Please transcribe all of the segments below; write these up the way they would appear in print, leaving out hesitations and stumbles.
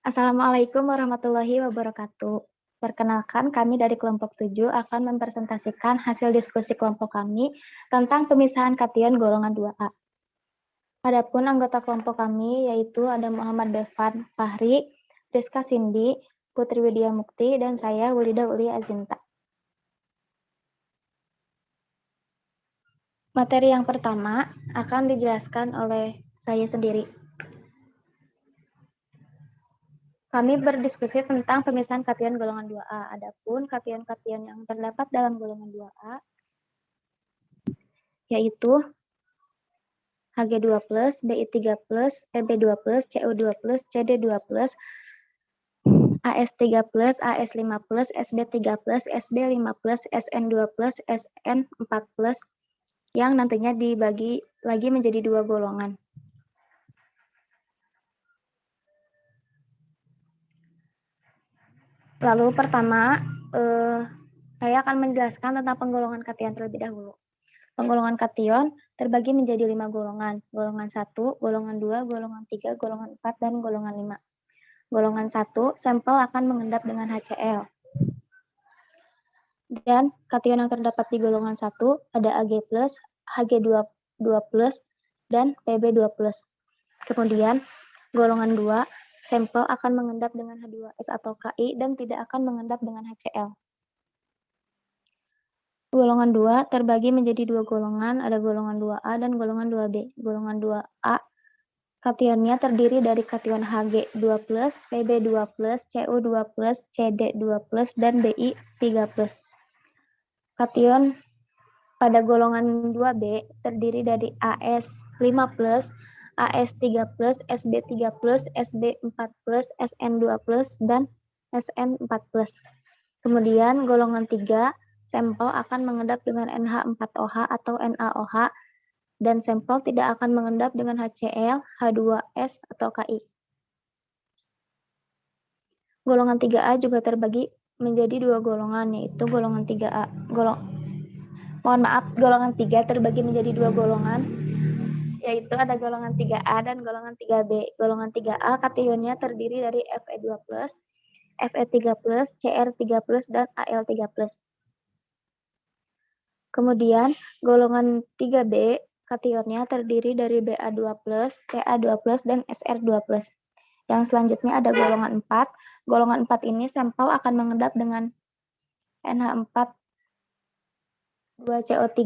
Assalamualaikum warahmatullahi wabarakatuh. Perkenalkan, kami dari kelompok 7 akan mempresentasikan hasil diskusi kelompok kami tentang pemisahan kation golongan 2A. Adapun anggota kelompok kami yaitu ada Muhammad Bevan Fahri, Rizka Cindy, Putri Widya Mukti, dan saya Wulida Uli Azinta. Materi yang pertama akan dijelaskan oleh saya sendiri. Kami berdiskusi tentang pemisahan kation golongan 2A. Adapun kation-kation yang terdapat dalam golongan 2A yaitu Hg2+, Bi3+, Eb2+, Cu2+, Cd2+, As3+, As5+, Sb3+, Sb5+, Sn2+, Sn4+, yang nantinya dibagi lagi menjadi dua golongan. Lalu pertama, saya akan menjelaskan tentang penggolongan kation terlebih dahulu. Penggolongan kation terbagi menjadi 5 golongan. Golongan 1, golongan 2, golongan 3, golongan 4, dan golongan 5. Golongan 1, sampel akan mengendap dengan HCl. Dan kation yang terdapat di golongan 1 ada Ag+, Hg2+, dan Pb2+. Kemudian, golongan 2, sampel akan mengendap dengan H2S atau Ki dan tidak akan mengendap dengan HCl. Golongan 2 terbagi menjadi dua golongan, ada golongan 2A dan golongan 2B. Golongan 2A, kationnya terdiri dari kation Hg2+, Pb2+, Cu2+, Cd2+, dan Bi3+. Kation pada golongan 2B terdiri dari As5+, As3+, Sb3+, Sb4+, Sn2+, dan Sn4+. Kemudian golongan 3, sampel akan mengendap dengan NH4OH atau NaOH, dan sampel tidak akan mengendap dengan HCl, H2S, atau Ki. Golongan 3A juga terbagi menjadi dua golongan, yaitu golongan 3A. Golongan 3 terbagi menjadi dua golongan, yaitu ada golongan 3A dan golongan 3B. Golongan 3A kationnya terdiri dari Fe2+, Fe3+, Cr3+, dan Al3+. Kemudian, golongan 3B, kationnya terdiri dari Ba2+, Ca2+, dan Sr2+. Yang selanjutnya ada golongan 4. Golongan 4 ini sampel akan mengendap dengan NH4 2CO3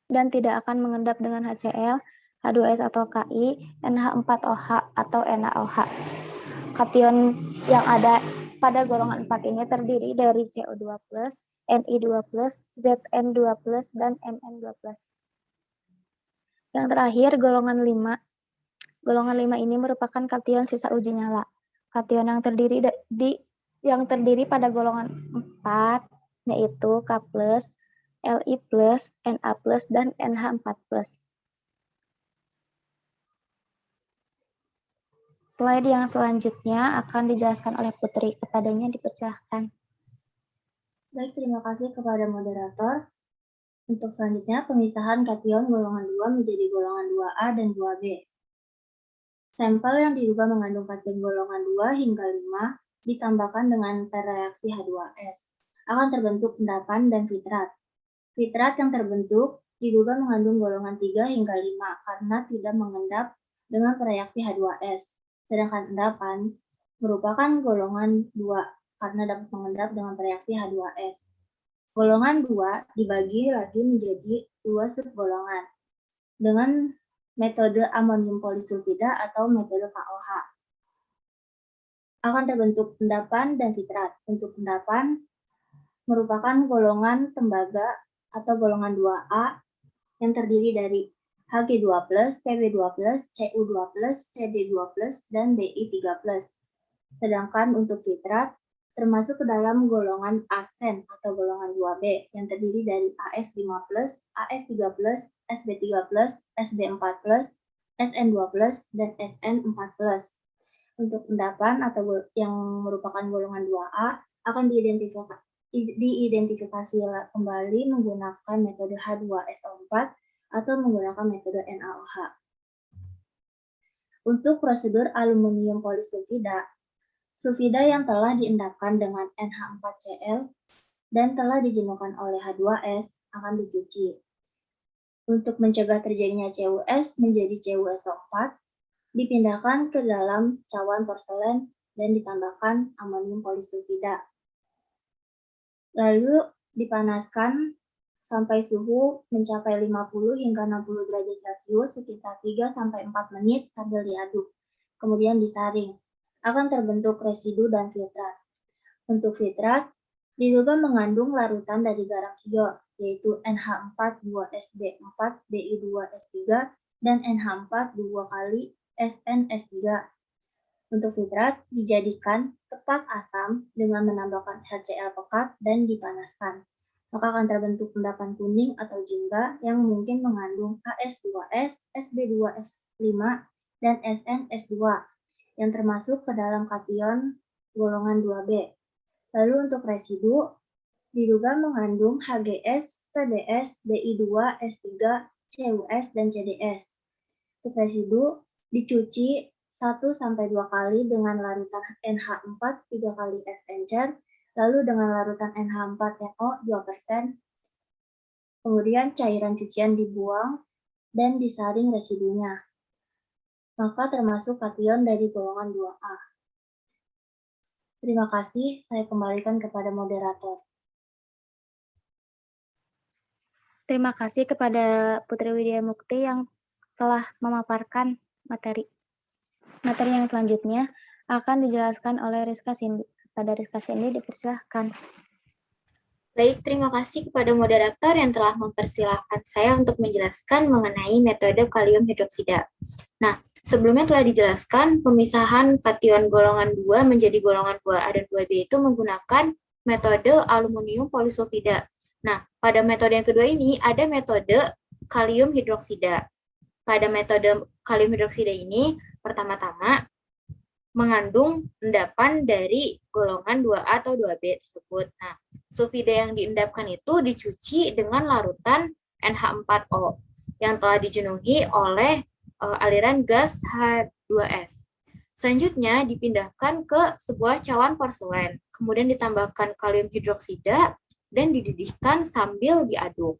dan tidak akan mengendap dengan HCl, H2S atau Ki, NH4OH atau NaOH. Kation yang ada pada golongan 4 ini terdiri dari CO2+, Ni2+, Zn2+, dan Mn2+. Yang terakhir, golongan 5. Golongan 5 ini merupakan kation sisa uji nyala. Kation yang terdiri pada golongan 4 yaitu K+, Li+, Na+, dan NH4+. Slide yang selanjutnya akan dijelaskan oleh Putri. Kepadanya dipersilahkan. Baik, terima kasih kepada moderator. Untuk selanjutnya, pemisahan kation golongan 2 menjadi golongan 2A dan 2B. Sampel yang diduga mengandung kation golongan 2 hingga 5 ditambahkan dengan pereaksi H2S. Akan terbentuk endapan dan fitrat. Fitrat yang terbentuk diduga mengandung golongan 3 hingga 5 karena tidak mengendap dengan pereaksi H2S. Sedangkan endapan merupakan golongan 2 karena dapat mengendap dengan reaksi H2S. Golongan 2 dibagi lagi menjadi dua subgolongan dengan metode amonium polisulfida atau metode KOH. Akan terbentuk endapan dan fitrat. Untuk endapan merupakan golongan tembaga atau golongan 2A yang terdiri dari Hg2+, Pb2+, Cu2+, Cd2+, dan Bi3+. Sedangkan untuk fitrat termasuk ke dalam golongan aksen atau golongan 2B yang terdiri dari As5+, As3+, Sb3+, Sb4+, Sn2+, dan Sn4+. Untuk endapan atau yang merupakan golongan 2A akan diidentifikasi kembali menggunakan metode H2SO4 atau menggunakan metode NaOH. Untuk prosedur aluminium polisulfida, sulfida yang telah diendapkan dengan NH4Cl dan telah dijenuhkan oleh H2S akan dicuci. Untuk mencegah terjadinya CuS menjadi CuSO4, dipindahkan ke dalam cawan porselen dan ditambahkan amonium polisulfida. Lalu dipanaskan sampai suhu mencapai 50 hingga 60 derajat Celcius sekitar 3-4 menit sambil diaduk. Kemudian disaring. Akan terbentuk residu dan filtrat. Untuk filtrat, diduga mengandung larutan dari garam hijau, yaitu NH4-2SB4-Bi2S3 dan NH4 2 kali SnS3. Untuk filtrat, dijadikan tepat asam dengan menambahkan HCl pekat dan dipanaskan. Maka akan terbentuk endapan kuning atau jingga yang mungkin mengandung AS2S, SB2S5, dan SnS2 yang termasuk ke dalam kation golongan 2B. Lalu untuk residu, diduga mengandung HGS, PBS, Bi2, S3, CuS, dan CDS. Untuk residu, dicuci 1-2 kali dengan larutan NH4 3 kali SNCR, lalu dengan larutan NH4NO 2%, kemudian cairan cucian dibuang dan disaring residunya. Maka termasuk kation dari golongan 2A. Terima kasih, saya kembalikan kepada moderator. Terima kasih kepada Putri Widya Mukti yang telah memaparkan materi. Materi yang selanjutnya akan dijelaskan oleh Rizka Cindy. Kepada Rizka Cindy dipersilahkan. Baik, terima kasih kepada moderator yang telah mempersilahkan saya untuk menjelaskan mengenai metode kalium hidroksida. Nah, sebelumnya telah dijelaskan pemisahan kation golongan 2 menjadi golongan 2A dan 2B itu menggunakan metode aluminium polisulfida. Nah, pada metode yang kedua ini ada metode kalium hidroksida. Pada metode kalium hidroksida ini, pertama-tama mengandung endapan dari golongan 2A atau 2B tersebut. Nah, sulfida yang diendapkan itu dicuci dengan larutan NH4O yang telah dijenuhi oleh aliran gas H2S. Selanjutnya dipindahkan ke sebuah cawan porselen, kemudian ditambahkan kalium hidroksida dan dididihkan sambil diaduk.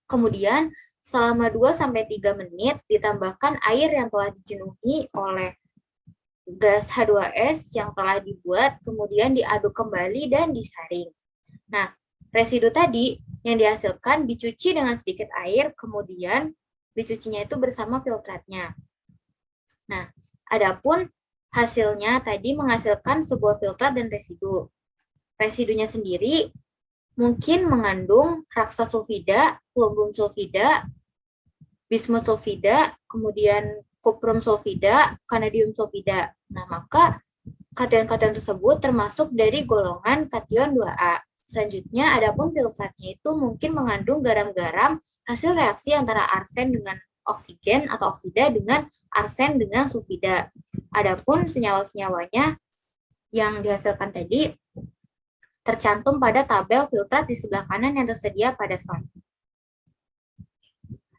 Kemudian selama 2-3 menit ditambahkan air yang telah dijenuhi oleh gas H2S yang telah dibuat, kemudian diaduk kembali dan disaring. Nah, residu tadi yang dihasilkan dicuci dengan sedikit air, kemudian dicucinya itu bersama filtratnya. Nah, adapun hasilnya tadi menghasilkan sebuah filtrat dan residu. Residunya sendiri mungkin mengandung raksa sulfida, plumbum sulfida, bismut sulfida, kemudian kuprum sulfida, vanadium sulfida. Nah, maka kation-kation tersebut termasuk dari golongan kation 2A. Selanjutnya, adapun filtratnya itu mungkin mengandung garam-garam hasil reaksi antara arsen dengan oksigen atau oksida dengan arsen dengan sulfida. Adapun senyawa-senyawanya yang dihasilkan tadi tercantum pada tabel filtrat di sebelah kanan yang tersedia pada slide.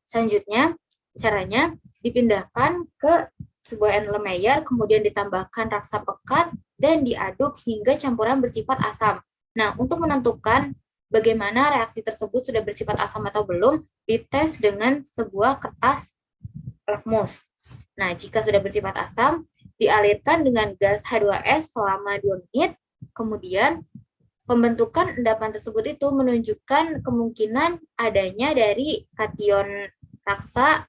Selanjutnya, caranya dipindahkan ke sebuah Erlenmeyer, kemudian ditambahkan raksa pekat dan diaduk hingga campuran bersifat asam. Nah, untuk menentukan bagaimana reaksi tersebut sudah bersifat asam atau belum, dites dengan sebuah kertas lakmus. Nah, jika sudah bersifat asam, dialirkan dengan gas H2S selama 2 menit, kemudian pembentukan endapan tersebut itu menunjukkan kemungkinan adanya dari kation raksa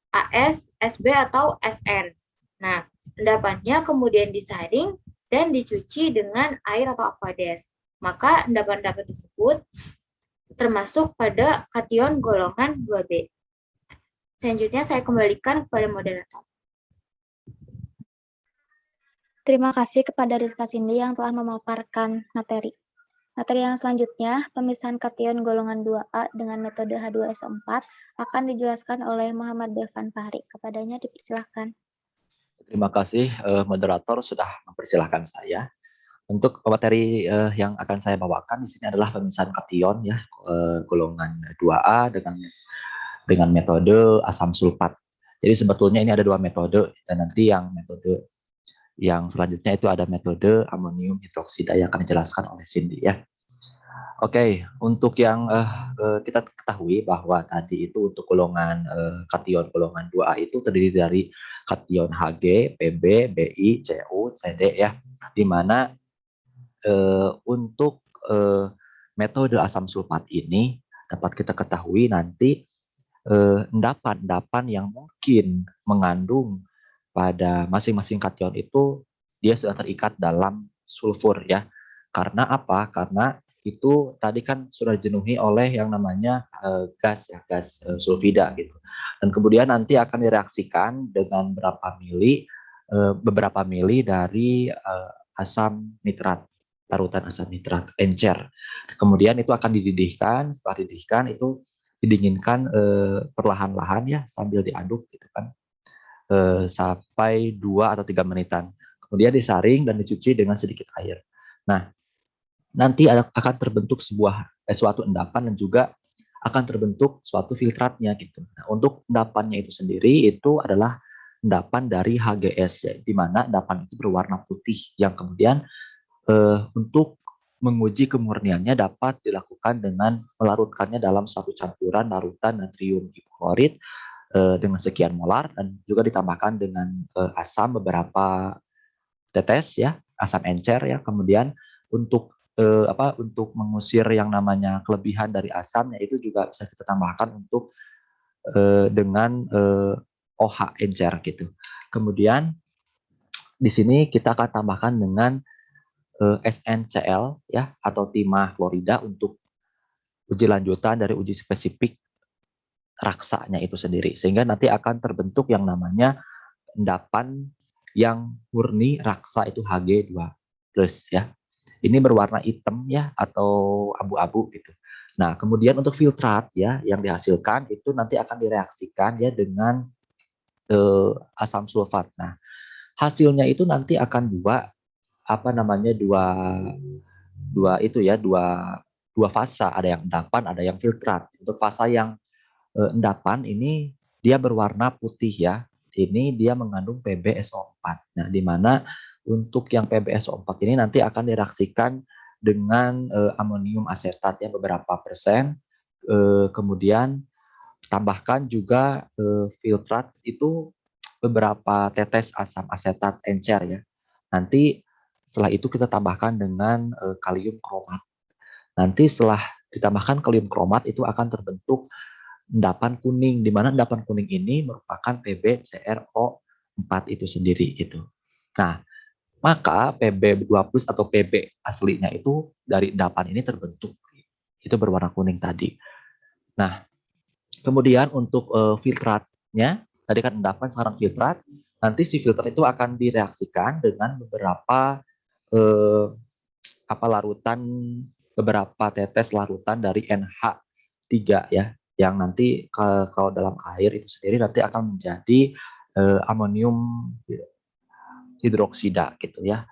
AS, SB, atau SN. Nah, endapannya kemudian disaring dan dicuci dengan air atau aqueous. Maka endapan-endapan tersebut termasuk pada kation golongan 2B. Selanjutnya saya kembalikan kepada moderator. Terima kasih kepada Rizka Cindy yang telah memaparkan materi. Materi yang selanjutnya, pemisahan kation golongan 2A dengan metode H2SO4 akan dijelaskan oleh Muhammad Devan Fahri. Kepadanya dipersilahkan. Terima kasih moderator sudah mempersilahkan saya. Untuk materi yang akan saya bawakan di sini adalah pemisahan kation ya golongan 2A dengan metode asam sulfat. Jadi sebetulnya ini ada dua metode, dan nanti yang metode yang selanjutnya itu ada metode amonium hidroksida yang akan dijelaskan oleh Cindy ya. Oke, untuk yang kita ketahui bahwa tadi itu untuk golongan kation golongan 2A itu terdiri dari kation Hg, Pb, Bi, Cu, Cd ya. Di mana untuk metode asam sulfat ini dapat kita ketahui nanti endapan-endapan yang mungkin mengandung pada masing-masing kation itu dia sudah terikat dalam sulfur ya. Karena apa? Karena itu tadi kan sudah dijenuhi oleh yang namanya gas ya, gas sulfida gitu. Dan kemudian nanti akan direaksikan dengan beberapa mili dari asam nitrat, larutan asam nitrat encer. Kemudian itu akan dididihkan, setelah dididihkan itu didinginkan perlahan-lahan ya sambil diaduk gitu kan sampai 2 atau 3 menitan. Kemudian disaring dan dicuci dengan sedikit air. Nah, nanti akan terbentuk suatu endapan dan juga akan terbentuk suatu filtratnya gitu. Nah, untuk endapannya itu sendiri itu adalah endapan dari HGS ya, di mana endapan itu berwarna putih yang kemudian untuk menguji kemurniannya dapat dilakukan dengan melarutkannya dalam suatu campuran larutan natrium hipoklorit dengan sekian molar dan juga ditambahkan dengan asam beberapa tetes ya, asam encer ya. Kemudian untuk untuk mengusir yang namanya kelebihan dari asam itu juga bisa kita tambahkan untuk dengan OH encer gitu. Kemudian di sini kita akan tambahkan dengan SNCl ya atau timah klorida untuk uji lanjutan dari uji spesifik raksanya itu sendiri, sehingga nanti akan terbentuk yang namanya endapan yang murni raksa itu Hg2+ ya. Ini berwarna hitam ya atau abu-abu gitu. Nah, kemudian untuk filtrat ya yang dihasilkan itu nanti akan direaksikan ya dengan asam sulfat. Nah, hasilnya itu nanti akan dua fasa, ada yang endapan, ada yang filtrat. Untuk fasa yang endapan ini dia berwarna putih ya. Ini dia mengandung PbSO4. Nah, di mana untuk yang PbSO4 ini nanti akan direaksikan dengan amonium asetat ya beberapa persen. Kemudian tambahkan juga filtrat itu beberapa tetes asam asetat encer ya. Nanti setelah itu kita tambahkan dengan kalium kromat. Nanti setelah ditambahkan kalium kromat itu akan terbentuk endapan kuning, di mana endapan kuning ini merupakan PbCrO4 itu sendiri gitu. Nah, maka Pb2+ atau Pb aslinya itu dari endapan ini terbentuk. Itu berwarna kuning tadi. Nah, kemudian untuk filtratnya, tadi kan endapan, sekarang filtrat. Nanti si filtrat itu akan direaksikan dengan beberapa larutan, beberapa tetes larutan dari NH3 ya, yang nanti kalau dalam air itu sendiri nanti akan menjadi amonium hidroksida gitu ya.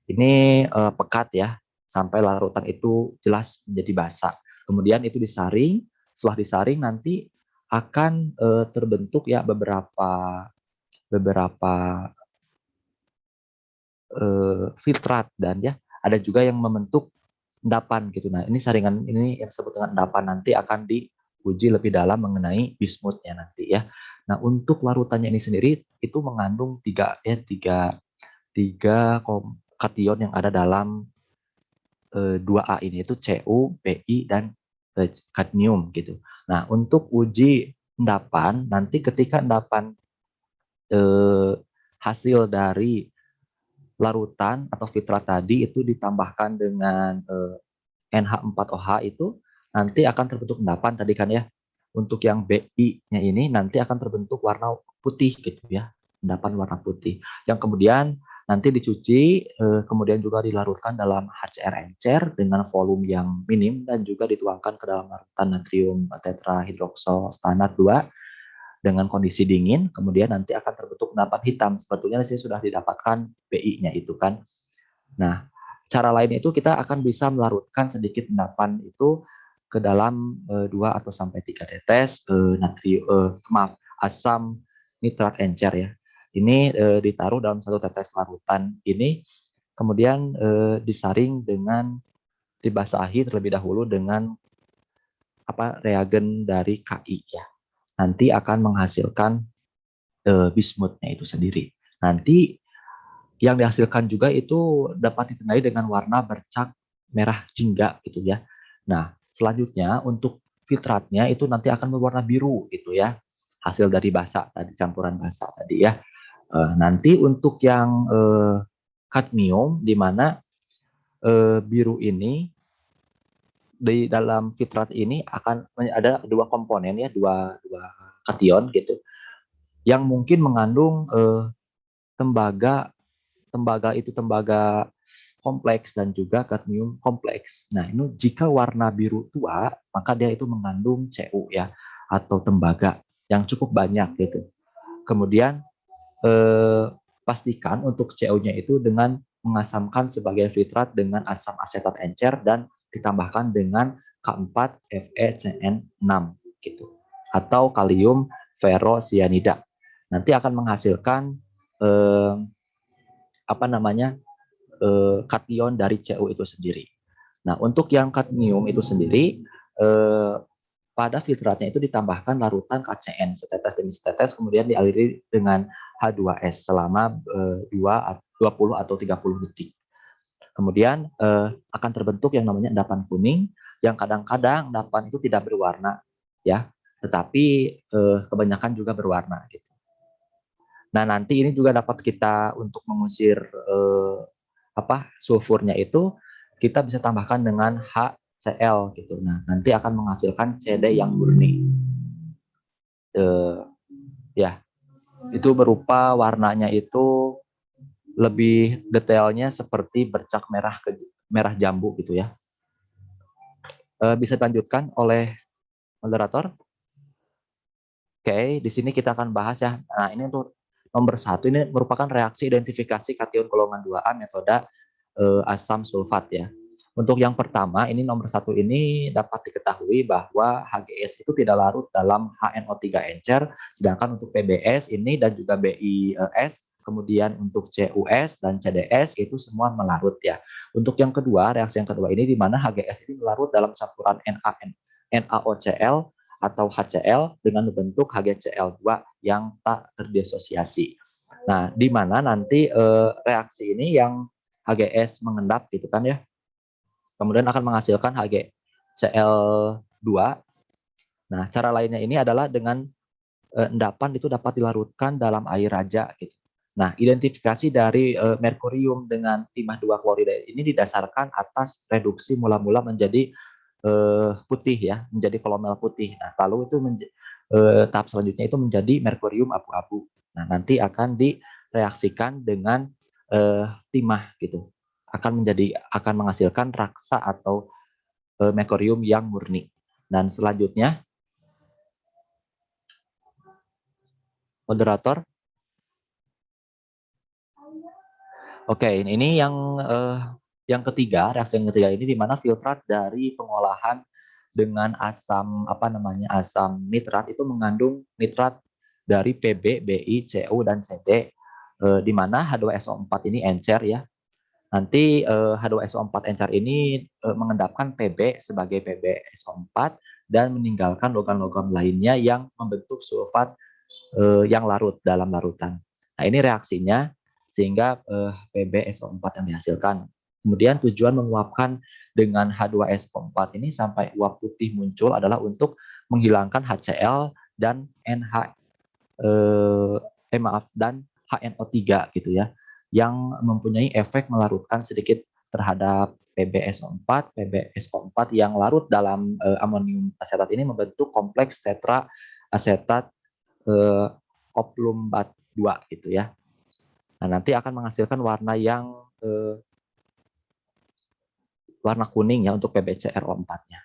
Ini pekat ya sampai larutan itu jelas menjadi basah. Kemudian itu disaring. Setelah disaring nanti akan terbentuk ya beberapa filtrat, dan ya ada juga yang membentuk endapan gitu. Nah, ini saringan ini yang disebut dengan endapan nanti akan diuji lebih dalam mengenai bismutnya nanti ya. Nah, untuk larutannya ini sendiri itu mengandung tiga kation yang ada dalam 2A ini, itu Cu, Pi, dan kadmium gitu. Nah, untuk uji endapan nanti ketika endapan hasil dari larutan atau filtrat tadi itu ditambahkan dengan NH4OH itu nanti akan terbentuk endapan tadi kan ya. Untuk yang BI-nya ini nanti akan terbentuk warna putih gitu ya, endapan warna putih. Yang kemudian nanti dicuci, kemudian juga dilarutkan dalam HCl encer dengan volume yang minim dan juga dituangkan ke dalam larutan natrium tetrahidroksal standar 2 dengan kondisi dingin, kemudian nanti akan terbentuk endapan hitam. Sebetulnya di sini sudah didapatkan BI-nya itu kan. Nah, cara lain itu kita akan bisa melarutkan sedikit endapan itu ke dalam 2 atau sampai 3 tetes asam nitrat encer ya. Ini ditaruh dalam satu tetes larutan ini, kemudian disaring dengan dibasahi terlebih dahulu dengan reagen dari KI ya. Nanti akan menghasilkan bismutnya itu sendiri. Nanti yang dihasilkan juga itu dapat ditandai dengan warna bercak merah jingga gitu ya. Nah, selanjutnya untuk filtratnya itu nanti akan berwarna biru gitu ya. Hasil dari basa tadi, campuran basa tadi ya. Nanti untuk yang kadmium di mana biru ini di dalam filtrat ini akan ada dua komponen ya, dua kation gitu yang mungkin mengandung tembaga itu tembaga kompleks dan juga kadmium kompleks. Nah, ini jika warna biru tua, maka dia itu mengandung Cu ya, atau tembaga yang cukup banyak gitu. Kemudian pastikan untuk Cu-nya itu dengan mengasamkan sebagai filtrat dengan asam asetat encer dan ditambahkan dengan K4FeCN6 gitu. Atau kalium ferrosianida. Nanti akan menghasilkan kation dari Cu itu sendiri. Nah, untuk yang kadmium itu sendiri pada filtratnya itu ditambahkan larutan KCN setetes demi setetes, kemudian dialiri dengan H2S selama 20 atau 30 detik. Kemudian akan terbentuk yang namanya endapan kuning, yang kadang-kadang endapan itu tidak berwarna, ya, tetapi kebanyakan juga berwarna. Gitu. Nah, nanti ini juga dapat kita untuk mengusir sulfurnya itu, kita bisa tambahkan dengan HCl gitu. Nah, nanti akan menghasilkan CD yang murni. Ya, itu berupa warnanya itu lebih detailnya seperti bercak merah jambu gitu ya. Bisa dilanjutkan oleh moderator. Oke, di sini kita akan bahas ya. Nah, ini untuk nomor 1 ini merupakan reaksi identifikasi kation golongan 2A metode asam sulfat ya. Untuk yang pertama, ini nomor 1 ini dapat diketahui bahwa HGS itu tidak larut dalam HNO3 encer, sedangkan untuk PBS ini dan juga BIS, kemudian untuk CUS dan CDS itu semua melarut ya. Untuk yang kedua, reaksi yang kedua ini di mana HGS ini melarut dalam campuran NaOCl atau HCl dengan membentuk HgCl2 yang tak terdisosiasi. Nah, di mana nanti reaksi ini yang HGS mengendap gitu kan ya. Kemudian akan menghasilkan HgCl2. Nah, cara lainnya ini adalah dengan endapan itu dapat dilarutkan dalam air raja gitu. Nah, identifikasi dari merkurium dengan timah 2 klorida ini didasarkan atas reduksi mula-mula menjadi putih ya, menjadi kolomel putih. Nah, lalu itu tahap selanjutnya itu menjadi merkurium abu-abu. Nah, nanti akan direaksikan dengan timah gitu. Akan menghasilkan raksa atau merkurium yang murni. Dan selanjutnya moderator. Oke, ini yang ketiga, reaksi yang ketiga ini di mana filtrat dari pengolahan dengan asam asam nitrat itu mengandung nitrat dari Pb, Bi, Cu dan Cd di mana H2SO4 ini encer ya. Nanti H2SO4 encer ini mengendapkan Pb sebagai PbSO4 dan meninggalkan logam-logam lainnya yang membentuk sulfat yang larut dalam larutan. Nah, ini reaksinya sehingga PbSO4 yang dihasilkan. Kemudian tujuan menguapkan dengan H2SO4 ini sampai uap putih muncul adalah untuk menghilangkan HCl dan dan HNO3 gitu ya, yang mempunyai efek melarutkan sedikit terhadap PbSO4. PbSO4 yang larut dalam amonium asetat ini membentuk kompleks tetra asetat oplumbat 2 gitu ya. Nah, nanti akan menghasilkan warna yang warna kuning ya untuk PbCrO4-nya.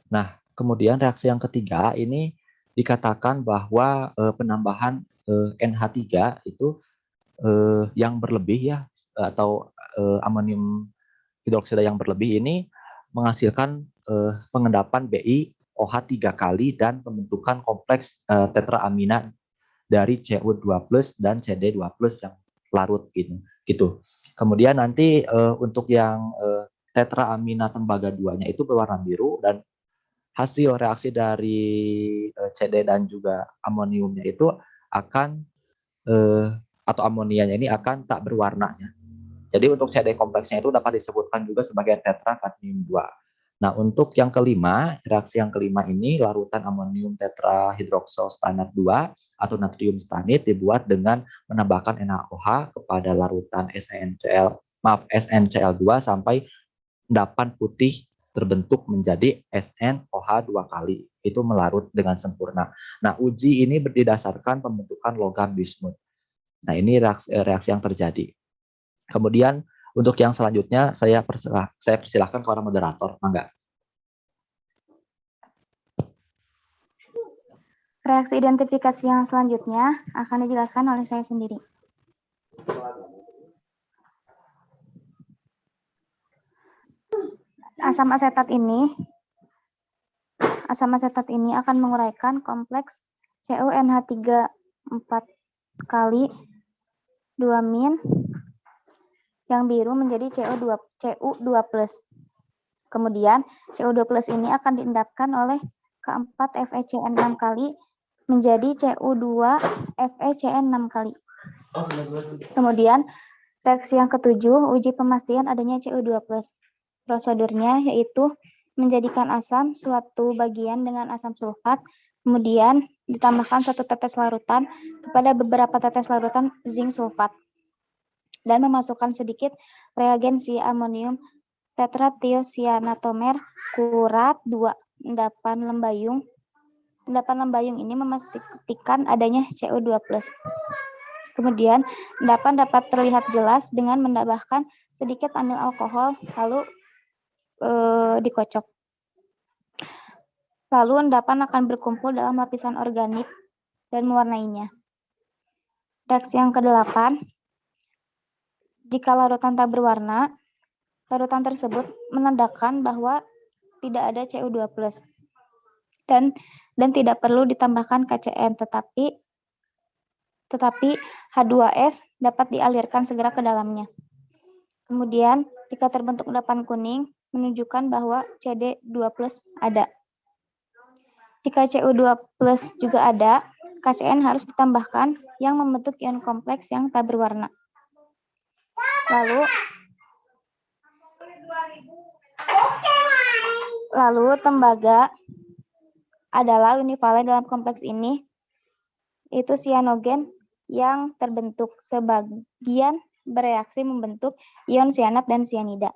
Nah, kemudian reaksi yang ketiga ini dikatakan bahwa penambahan NH3 itu yang berlebih ya, atau amonium hidroksida yang berlebih ini menghasilkan pengendapan Bi OH 3 kali dan pembentukan kompleks tetraamina dari Cu2+ dan Cd2+ yang larut gitu. Kemudian nanti untuk yang tetraamina tembaga 2-nya itu berwarna biru, dan hasil reaksi dari CD dan juga amoniumnya itu akan atau amonianya ini akan tak berwarnanya. Jadi untuk CD kompleksnya itu dapat disebutkan juga sebagai tetra kadmium 2. Nah, untuk yang kelima, reaksi yang kelima ini larutan amonium tetrahidroksal stanat 2 atau natrium stanit dibuat dengan menambahkan NaOH kepada larutan SnCl2 sampai endapan putih terbentuk menjadi SnOH 2 kali. Itu melarut dengan sempurna. Nah, uji ini berdasarkan pembentukan logam bismut. Nah, ini reaksi yang terjadi. Kemudian untuk yang selanjutnya saya persilahkan kepada moderator, mangga. Reaksi identifikasi yang selanjutnya akan dijelaskan oleh saya sendiri. Asam asetat ini akan menguraikan kompleks CuNH3 4 kali 2-min yang biru menjadi Cu2+. Kemudian Cu2+ ini akan diendapkan oleh K4 FeCN6 kali menjadi Cu2 FeCN6 kali. Kemudian reaksi yang ketujuh, uji pemastian adanya Cu2+. Prosedurnya yaitu menjadikan asam suatu bagian dengan asam sulfat, kemudian ditambahkan 1 tetes larutan kepada beberapa tetes larutan zinc sulfat, dan memasukkan sedikit reagen amonium tetratiosianatomer kurat 2. Endapan lembayung ini memastikan adanya Cu2+. Kemudian endapan dapat terlihat jelas dengan menambahkan sedikit amil alkohol lalu dikocok. Lalu endapan akan berkumpul dalam lapisan organik dan mewarnainya. Reaksi yang ke-8, jika larutan tak berwarna, larutan tersebut menandakan bahwa tidak ada Cu2+, dan tidak perlu ditambahkan KCN, tetapi H2S dapat dialirkan segera ke dalamnya. Kemudian, jika terbentuk endapan kuning, menunjukkan bahwa CD2+ ada. Jika Cu2+ juga ada, KCN harus ditambahkan yang membentuk ion kompleks yang tak berwarna. Lalu tembaga adalah univalen dalam kompleks ini, itu sianogen yang terbentuk. Sebagian bereaksi membentuk ion sianat dan sianida.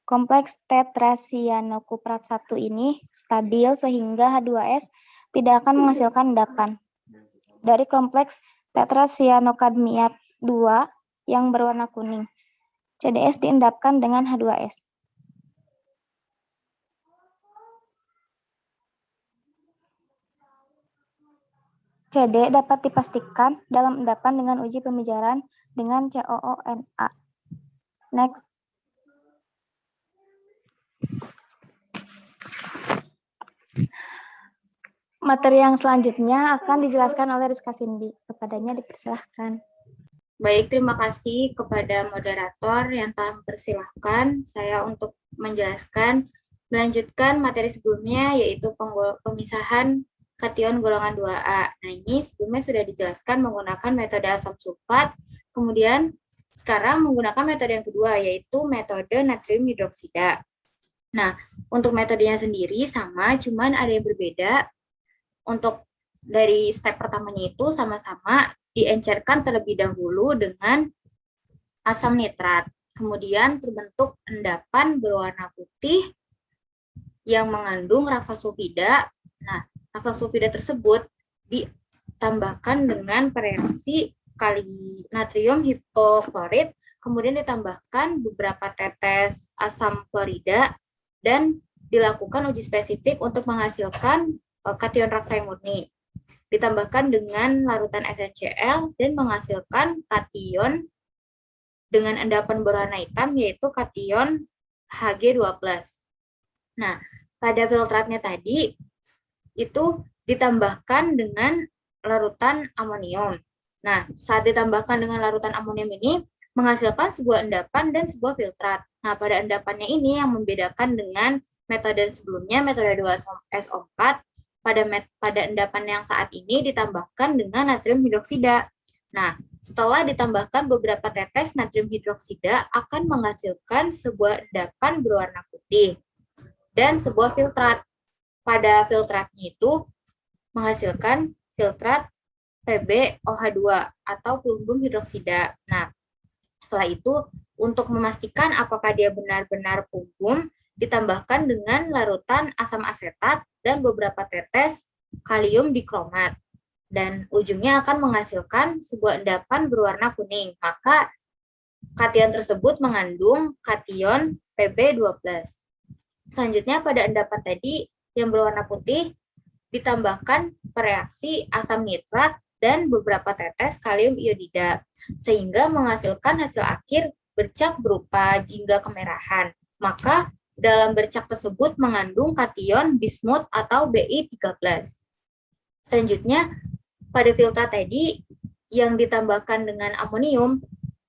Kompleks tetrasianokuprat 1 ini stabil sehingga H2S tidak akan menghasilkan endapan. Dari kompleks tetrasianokadmiat 2 yang berwarna kuning, CDS diendapkan dengan H2S. CD dapat dipastikan dalam endapan dengan uji pemijaran dengan COONA. Next. Materi yang selanjutnya akan dijelaskan oleh Rizka Cindy. Kepadanya dipersilahkan. Baik, terima kasih kepada moderator yang telah mempersilahkan saya untuk melanjutkan materi sebelumnya, yaitu pemisahan kation golongan 2A. Nah, ini sebelumnya sudah dijelaskan menggunakan metode asam sulfat, kemudian sekarang menggunakan metode yang kedua, yaitu metode natrium hidroksida. Nah, untuk metodenya sendiri sama, cuman ada yang berbeda. Untuk dari step pertamanya itu sama-sama diencerkan terlebih dahulu dengan asam nitrat. Kemudian terbentuk endapan berwarna putih yang mengandung raksasulfida. Nah, raksasulfida tersebut ditambahkan dengan reaksi kali natrium hipoklorit, kemudian ditambahkan beberapa tetes asam klorida, dan dilakukan uji spesifik untuk menghasilkan kation raksai murni. Ditambahkan dengan larutan SnCl dan menghasilkan kation dengan endapan berwarna hitam, yaitu kation Hg2+. Nah, pada filtratnya tadi itu ditambahkan dengan larutan amonium. Nah, saat ditambahkan dengan larutan amonium ini menghasilkan sebuah endapan dan sebuah filtrat. Nah, pada endapannya ini yang membedakan dengan metode sebelumnya, metode 2SO4, pada endapan yang saat ini ditambahkan dengan natrium hidroksida. Nah, setelah ditambahkan beberapa tetes natrium hidroksida akan menghasilkan sebuah endapan berwarna putih dan sebuah filtrat. Pada filtratnya itu menghasilkan filtrat PbOH2 atau plumbum hidroksida. Nah, setelah itu untuk memastikan apakah dia benar-benar plumbum, ditambahkan dengan larutan asam asetat dan beberapa tetes kalium dikromat. Dan ujungnya akan menghasilkan sebuah endapan berwarna kuning. Maka kation tersebut mengandung kation Pb2+. Selanjutnya pada endapan tadi yang berwarna putih ditambahkan pereaksi asam nitrat dan beberapa tetes kalium iodida, sehingga menghasilkan hasil akhir bercak berupa jingga kemerahan. Maka dalam bercak tersebut mengandung kation bismut atau Bi13. Selanjutnya, pada filtrat tadi yang ditambahkan dengan amonium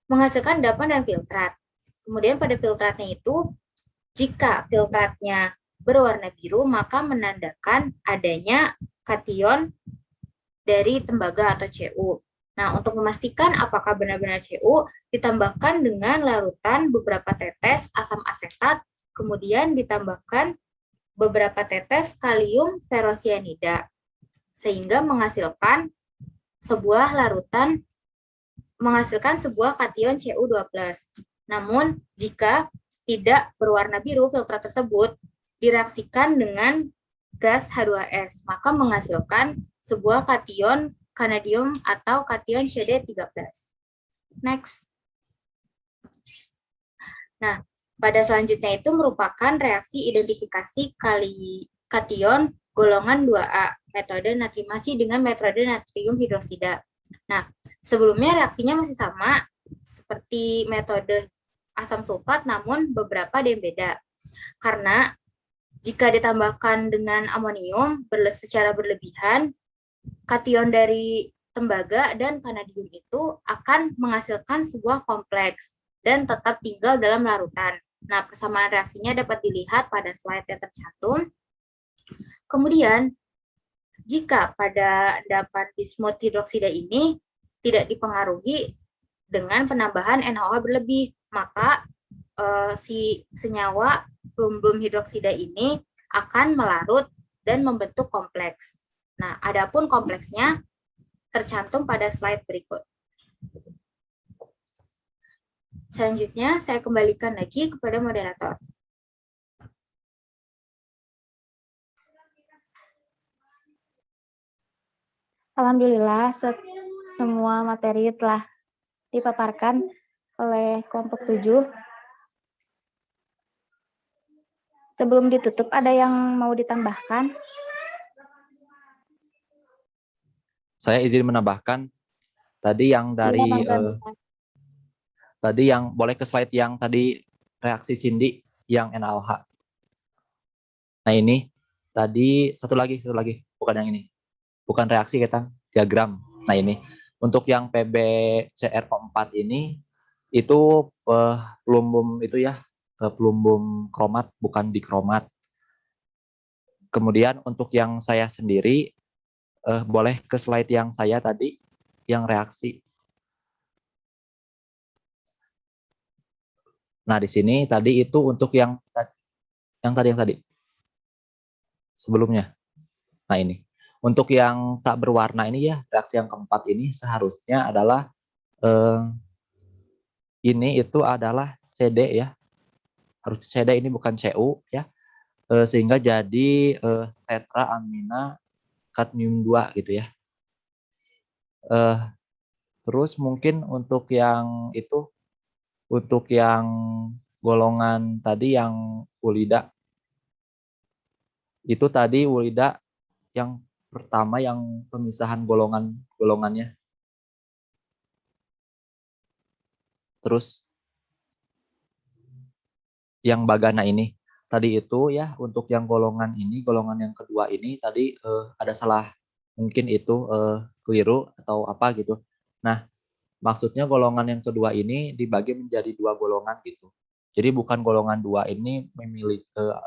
menghasilkan endapan dan filtrat. Kemudian pada filtratnya itu, jika filtratnya berwarna biru, maka menandakan adanya kation dari tembaga atau Cu. Nah, untuk memastikan apakah benar-benar Cu, ditambahkan dengan larutan beberapa tetes asam asetat, kemudian ditambahkan beberapa tetes kalium ferrosianida, sehingga menghasilkan sebuah larutan, menghasilkan sebuah kation Cu2+. Namun, jika tidak berwarna biru, filtrat tersebut direaksikan dengan gas H2S, maka menghasilkan sebuah kation kanadium atau kation Cd13. Next. Nah, pada selanjutnya itu merupakan reaksi identifikasi kation golongan 2A, metode natrimasi dengan metode natrium hidroksida. Nah, sebelumnya reaksinya masih sama seperti metode asam sulfat, namun beberapa ada yang beda. Karena jika ditambahkan dengan amonium secara berlebihan, kation dari tembaga dan vanadium itu akan menghasilkan sebuah kompleks dan tetap tinggal dalam larutan. Nah, persamaan reaksinya dapat dilihat pada slide yang tercantum. Kemudian, jika pada endapan bismut hidroksida ini tidak dipengaruhi dengan penambahan NaOH berlebih, maka si senyawa plumbum hidroksida ini akan melarut dan membentuk kompleks. Nah, adapun kompleksnya tercantum pada slide berikut. Selanjutnya, saya kembalikan lagi kepada moderator. Alhamdulillah, semua materi telah dipaparkan oleh kelompok 7. Sebelum ditutup, ada yang mau ditambahkan? Saya izin menambahkan tadi yang dari tadi yang boleh ke slide yang tadi reaksi Cindy yang NaOH. Nah, ini tadi satu lagi bukan yang ini. Bukan reaksi kita diagram. Nah, ini untuk yang PbCrO4 ini itu plumbum itu ya, plumbum kromat bukan dikromat. Kemudian untuk yang saya sendiri boleh ke slide yang saya tadi yang reaksi. Nah, di sini tadi itu untuk yang tadi sebelumnya. Nah, ini untuk yang tak berwarna ini ya, reaksi yang keempat ini seharusnya adalah ini itu adalah CD ya, harus CD, ini bukan Cu ya, sehingga jadi tetraamina kadmium 2 gitu ya. Terus mungkin untuk yang itu, untuk yang golongan tadi yang ulida, itu tadi ulida yang pertama yang pemisahan golongannya. Terus yang bagana ini. tadi itu ya untuk yang golongan ini, golongan yang kedua ini tadi ada salah, mungkin itu keliru atau apa gitu. Nah, maksudnya golongan yang kedua ini dibagi menjadi dua golongan gitu. Jadi bukan golongan dua ini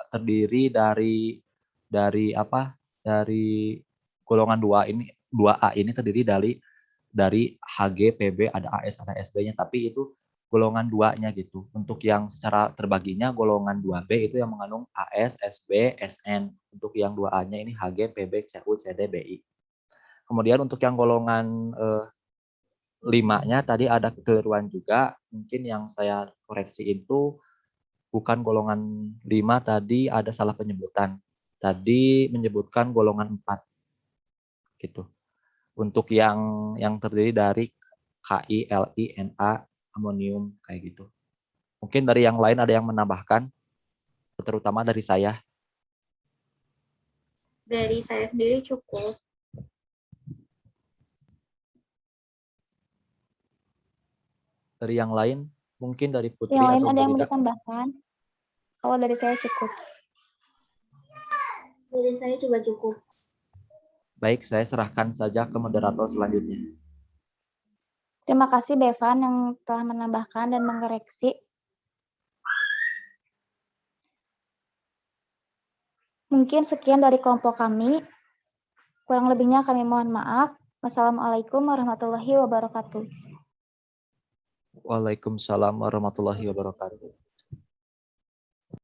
terdiri dari apa? Dari golongan dua ini, 2A ini terdiri dari HG, PB, ada AS, ada SB-nya, tapi itu golongan 2-nya gitu. Untuk yang secara terbaginya golongan 2B itu yang mengandung AS, SB, SN. Untuk yang 2A-nya ini HG, PB, CU, CD, BI. Kemudian untuk yang golongan 5-nya tadi ada kekeliruan juga. Mungkin yang saya koreksi itu bukan golongan 5, tadi ada salah penyebutan. Tadi menyebutkan golongan 4 gitu. Untuk yang terdiri dari Ki, Li, Na, amonium kayak gitu. Mungkin dari yang lain ada yang menambahkan, terutama dari saya. Dari saya sendiri cukup. Dari yang lain, mungkin dari Putri Yang lain atau ada yang mau Brida. ditambahkan? Kalau dari saya cukup. Dari saya juga cukup. Baik, saya serahkan saja ke moderator selanjutnya. Terima kasih Bevan yang telah menambahkan dan mengkoreksi. Mungkin sekian dari kelompok kami. Kurang lebihnya kami mohon maaf. Wassalamualaikum warahmatullahi wabarakatuh. Waalaikumsalam warahmatullahi wabarakatuh.